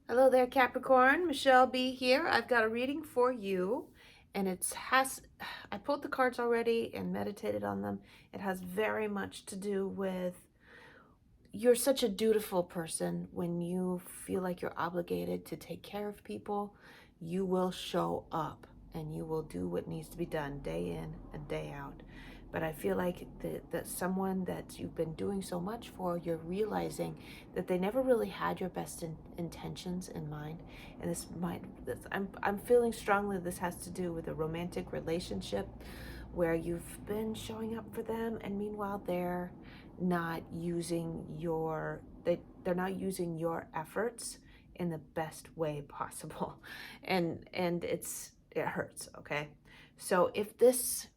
Hello there, Capricorn. Michelle B here. I've got a reading for you, and I pulled the cards already and meditated on them. It has very much to do with you're such a dutiful person. When you feel like you're obligated to take care of people, you will show up and you will do what needs to be done day in and day out. But I feel like that someone that you've been doing so much for, you're realizing that they never really had your best intentions in mind. And I'm feeling strongly this has to do with a romantic relationship where you've been showing up for them, and meanwhile not using they're not using your efforts in the best way possible. And it hurts. Okay, so if this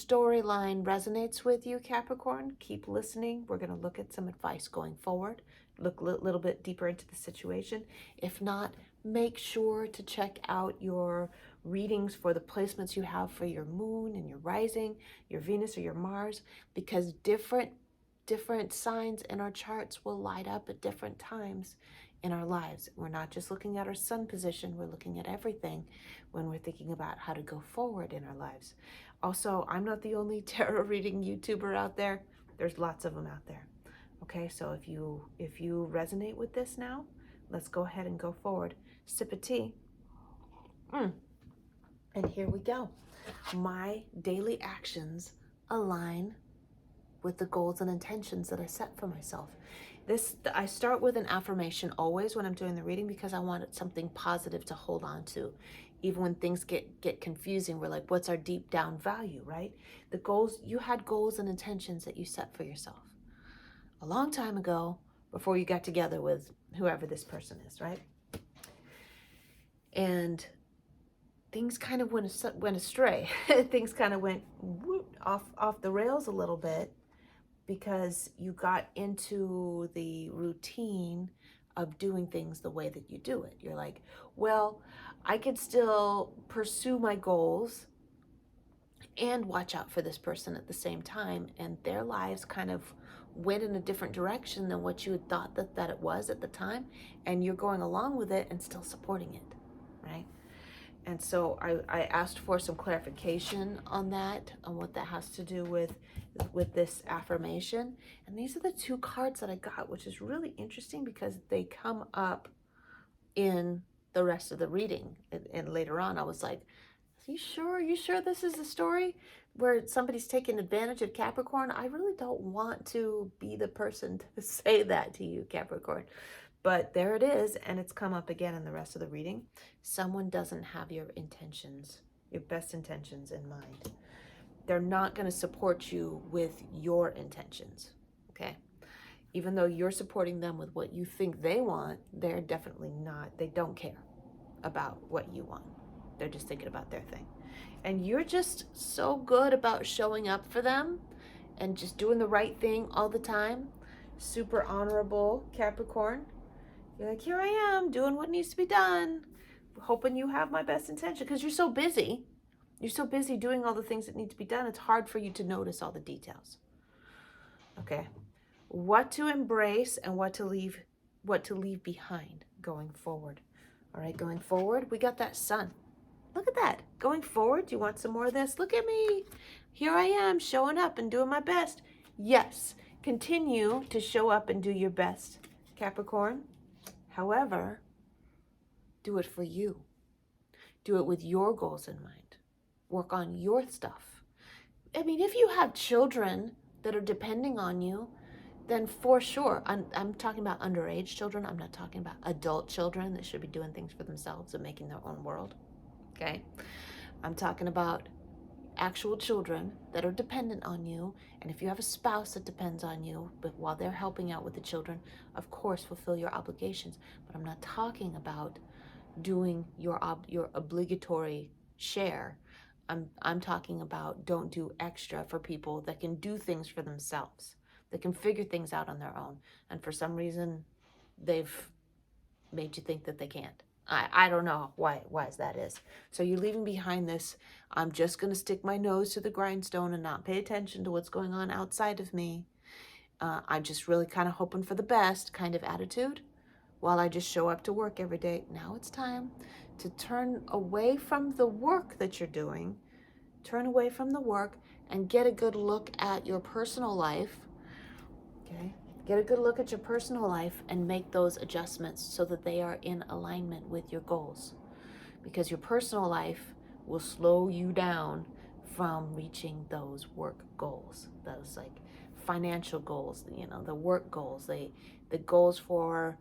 storyline resonates with you, Capricorn, keep listening. We're going to look at some advice going forward, look a little bit deeper into the situation. If not, make sure to check out your readings for the placements you have for your moon and your rising, your Venus or your Mars, because different signs in our charts will light up at different times in our lives. We're not just looking at our sun position, we're looking at everything when we're thinking about how to go forward in our lives. Also, I'm not the only tarot reading YouTuber out there. There's lots of them out there. Okay, so if you resonate with this now, let's go ahead and go forward. Sip of tea. And here we go. My daily actions align with the goals and intentions that I set for myself. I start with an affirmation always when I'm doing the reading, because I want something positive to hold on to. Even when things get confusing, we're like, what's our deep down value, right? The goals, you had goals and intentions that you set for yourself a long time ago before you got together with whoever this person is, right? And things kind of went astray. Things kind of went off the rails a little bit, because you got into the routine of doing things the way that you do it. You're like, well, I could still pursue my goals and watch out for this person at the same time. And their lives kind of went in a different direction than what you had thought that it was at the time. And you're going along with it and still supporting it, right? And so I asked for some clarification on that, on what that has to do with this affirmation. And these are the two cards that I got, which is really interesting because they come up in the rest of the reading. And later on, I was like, you sure? You sure this is a story where somebody's taking advantage of Capricorn? I really don't want to be the person to say that to you, Capricorn. But there it is, and it's come up again in the rest of the reading. Someone doesn't have your intentions, your best intentions in mind. They're not going to support you with your intentions, okay? Even though you're supporting them with what you think they want, they're definitely not. They don't care about what you want. They're just thinking about their thing. And you're just so good about showing up for them and just doing the right thing all the time. Super honorable, Capricorn. You're like, here I am doing what needs to be done, hoping you have my best intention, because you're so busy. You're so busy doing all the things that need to be done. It's hard for you to notice all the details. Okay. What to embrace and what to leave behind going forward. All right, going forward, we got that sun. Look at that. Going forward, do you want some more of this? Look at me. Here I am showing up and doing my best. Yes, continue to show up and do your best, Capricorn. However, do it for you. Do it with your goals in mind. Work on your stuff. I mean, if you have children that are depending on you, then for sure, I'm talking about underage children. I'm not talking about adult children that should be doing things for themselves and making their own world. Okay? I'm talking about actual children that are dependent on you. And if you have a spouse that depends on you, but while they're helping out with the children, of course, fulfill your obligations. But I'm not talking about doing your obligatory share. I'm talking about don't do extra for people that can do things for themselves, that can figure things out on their own. And for some reason, they've made you think that they can't. I don't know why that is. So you're leaving behind this, I'm just going to stick my nose to the grindstone and not pay attention to what's going on outside of me. I'm just really kind of hoping for the best kind of attitude. while I just show up to work every day. Now it's time to turn away from the work that you're doing, turn away from the work and get a good look at your personal life. Okay? Get a good look at your personal life and make those adjustments so that they are in alignment with your goals. Because your personal life will slow you down from reaching those work goals, those like financial goals, the work goals, the goals for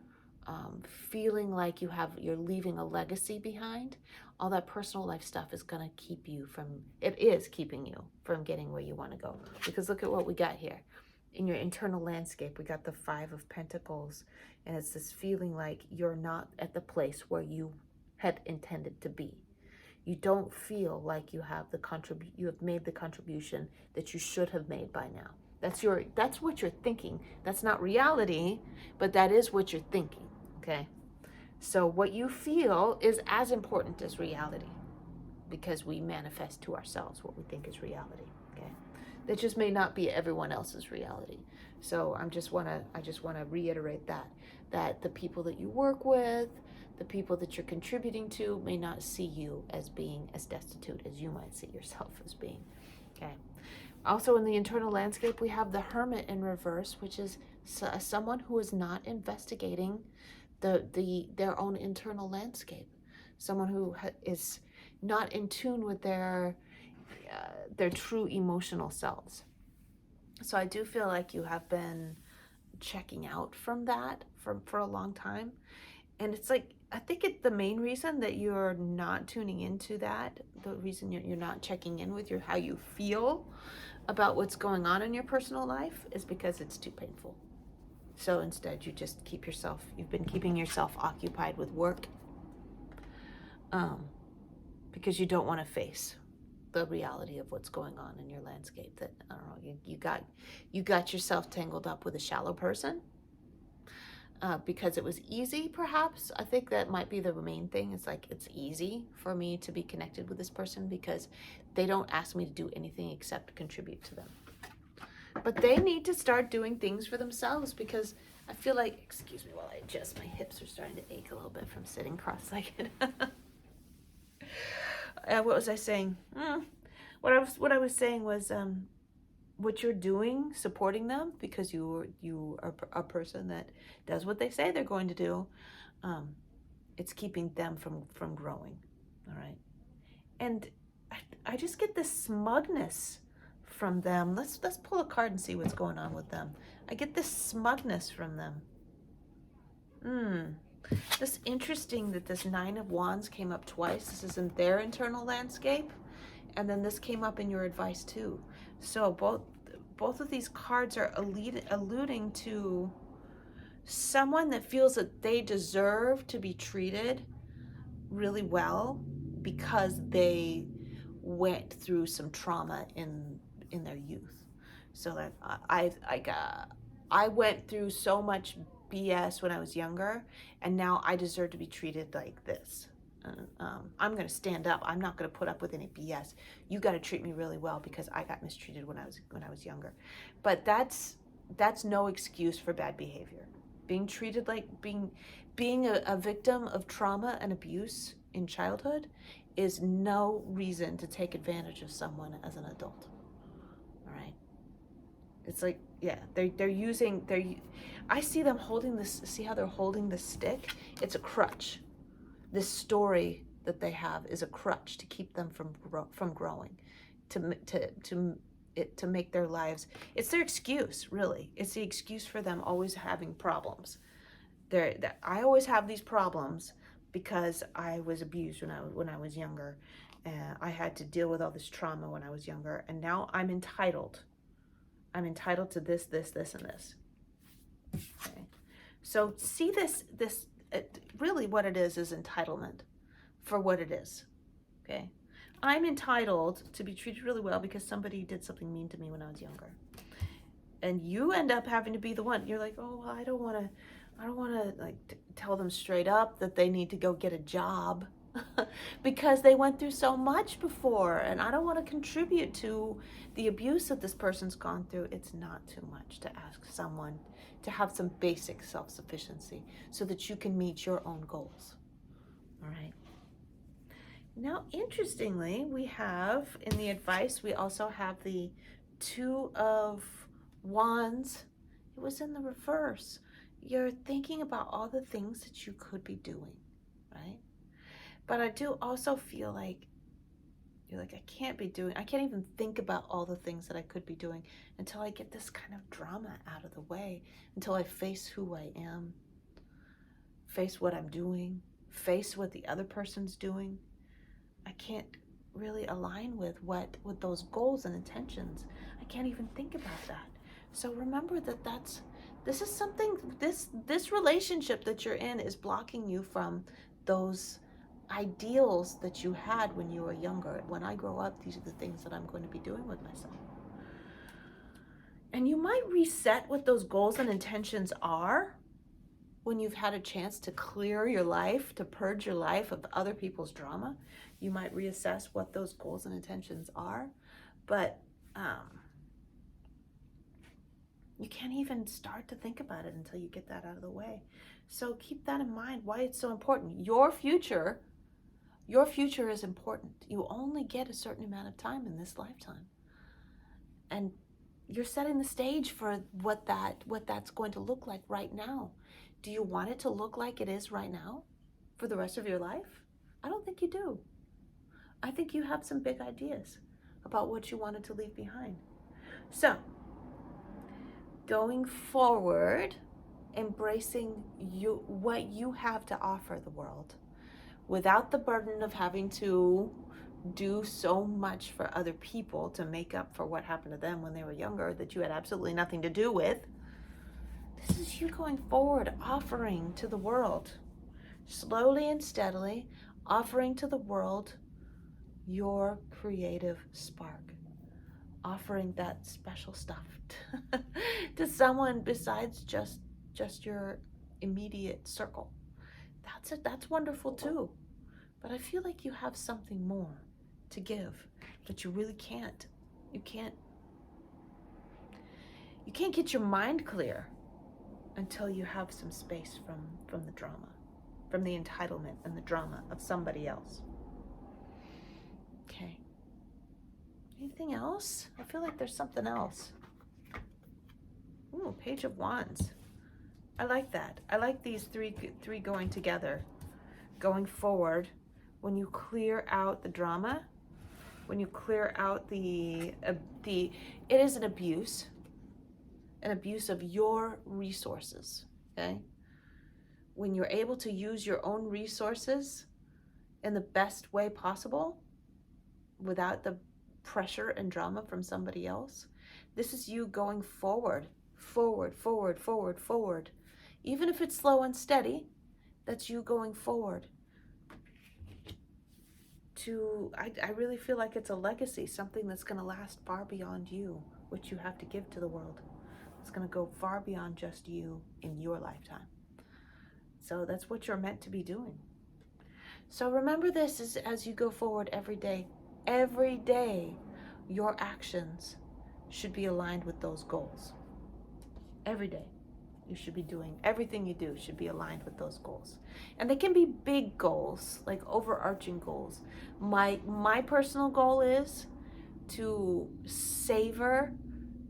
feeling like you're leaving a legacy behind. All that personal life stuff is going to keep you from, it is keeping you from getting where you want to go. Because look at what we got here. In your internal landscape, we got the 5 of Pentacles, and it's this feeling like you're not at the place where you had intended to be. You don't feel like you have made the contribution that you should have made by now. That's what you're thinking. That's not reality, but that is what you're thinking. Okay? So what you feel is as important as reality, because we manifest to ourselves what we think is reality. Okay? That just may not be everyone else's reality. So I just want to reiterate that the people that you work with, the people that you're contributing to, may not see you as being as destitute as you might see yourself as being. Okay. Also, in the internal landscape, we have the Hermit in reverse, which is someone who is not investigating their own internal landscape. Someone who is not in tune with their true emotional selves. So I do feel like you have been checking out from that for a long time. And it's like, I think the main reason that you're not tuning into that, the reason you're not checking in with how you feel about what's going on in your personal life, is because it's too painful. So instead, you've been keeping yourself occupied with work, because you don't want to face the reality of what's going on in your landscape. That, I don't know, you got yourself tangled up with a shallow person, because it was easy, perhaps. I think that might be the main thing. It's like, it's easy for me to be connected with this person because they don't ask me to do anything except contribute to them. But they need to start doing things for themselves, because I feel like, excuse me while I adjust, my hips are starting to ache a little bit from sitting cross-legged. What was I saying? What I was saying was, what you're doing, supporting them, because you are a person that does what they say they're going to do, it's keeping them from growing. All right. And I just get this smugness from them. Let's pull a card and see what's going on with them. I get this smugness from them. This interesting that this 9 of Wands came up twice. This is in their internal landscape, and then this came up in your advice too. So both of these cards are alluding to someone that feels that they deserve to be treated really well because they went through some trauma in their youth. So that I went through so much BS when I was younger, and now I deserve to be treated like this. I'm going to stand up. I'm not going to put up with any BS. You got to treat me really well because I got mistreated when I was younger. But that's no excuse for bad behavior. Being treated like being a victim of trauma and abuse in childhood is no reason to take advantage of someone as an adult. All right. It's like, yeah, I see them holding this. See how they're holding the stick? It's a crutch. This story that they have is a crutch to keep them from growing, to make their lives. It's their excuse, really. It's the excuse for them always having problems. I always have these problems because I was abused when I was younger. I had to deal with all this trauma when I was younger, and now I'm entitled. I'm entitled to this, and this. Okay. So see this really what it is entitlement for what it is. Okay. I'm entitled to be treated really well because somebody did something mean to me when I was younger. And you end up having to be the one. You're like, oh, well, I don't want to like tell them straight up that they need to go get a job because they went through so much before, and I don't want to contribute to the abuse that this person's gone through. It's not too much to ask someone to have some basic self-sufficiency so that you can meet your own goals. All right. Now, interestingly, we have in the advice, we also have the Two of Wands. It was in the reverse. You're thinking about all the things that you could be doing, right? But I do also feel like you're like, I can't even think about all the things that I could be doing until I get this kind of drama out of the way, until I face who I am, face what I'm doing, face what the other person's doing. I can't really align with those goals and intentions. I can't even think about that. So remember that this is something, this relationship that you're in is blocking you from those ideals that you had when you were younger. When I grow up, these are the things that I'm going to be doing with myself. And you might reset what those goals and intentions are when you've had a chance to clear your life, to purge your life of other people's drama. You might reassess what those goals and intentions are, but you can't even start to think about it until you get that out of the way. So keep that in mind, why it's so important. Your future is important. You only get a certain amount of time in this lifetime. And you're setting the stage for what that's going to look like right now. Do you want it to look like it is right now for the rest of your life? I don't think you do. I think you have some big ideas about what you wanted to leave behind. So, going forward, embracing what you have to offer the world without the burden of having to do so much for other people to make up for what happened to them when they were younger that you had absolutely nothing to do with. This is you going forward, offering to the world, slowly and steadily, offering to the world your creative spark, offering that special stuff to someone besides just your immediate circle. That's wonderful too. But I feel like you have something more to give, but you really can't. You can't get your mind clear until you have some space from the drama, from the entitlement and the drama of somebody else. Okay. Anything else? I feel like there's something else. Ooh, Page of Wands. I like that. I like these three going together, going forward. When you clear out the drama, when you clear out it is an abuse of your resources, okay? When you're able to use your own resources in the best way possible without the pressure and drama from somebody else, this is you going forward. Even if it's slow and steady, that's you going forward. I really feel like it's a legacy, something that's going to last far beyond you, which you have to give to the world. It's going to go far beyond just you in your lifetime. So that's what you're meant to be doing. So remember this as you go forward every day. Every day, your actions should be aligned with those goals. Every day, you should be doing, everything you do should be aligned with those goals. And they can be big goals, like overarching goals. My personal goal is to savor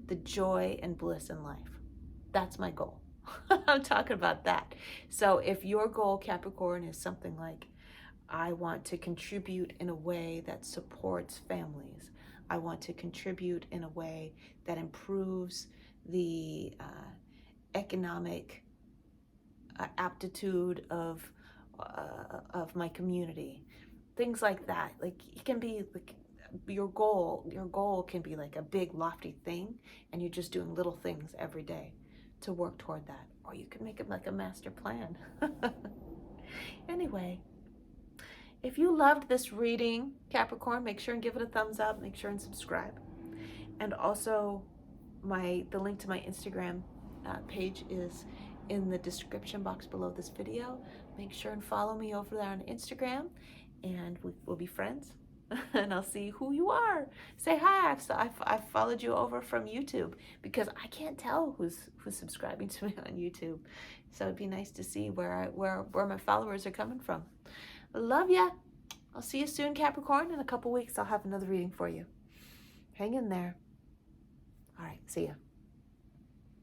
the joy and bliss in life. That's my goal. I'm talking about that. So if your goal, Capricorn, is something like, I want to contribute in a way that supports families. I want to contribute in a way that improves the economic aptitude of my community. Things like that. Like, it can be like your goal can be like a big lofty thing, and you're just doing little things every day to work toward that. Or you can make it like a master plan. Anyway, if you loved this reading, Capricorn, make sure and give it a thumbs up. Make sure and subscribe. And also, the link to my Instagram page is in the description box below this video. Make sure and follow me over there on Instagram, and we'll be friends. and I'll see who you are. Say hi. I've followed you over from YouTube because I can't tell who's subscribing to me on YouTube. So it'd be nice to see where my followers are coming from. Love ya. I'll see you soon, Capricorn. In a couple weeks, I'll have another reading for you. Hang in there. All right. See ya.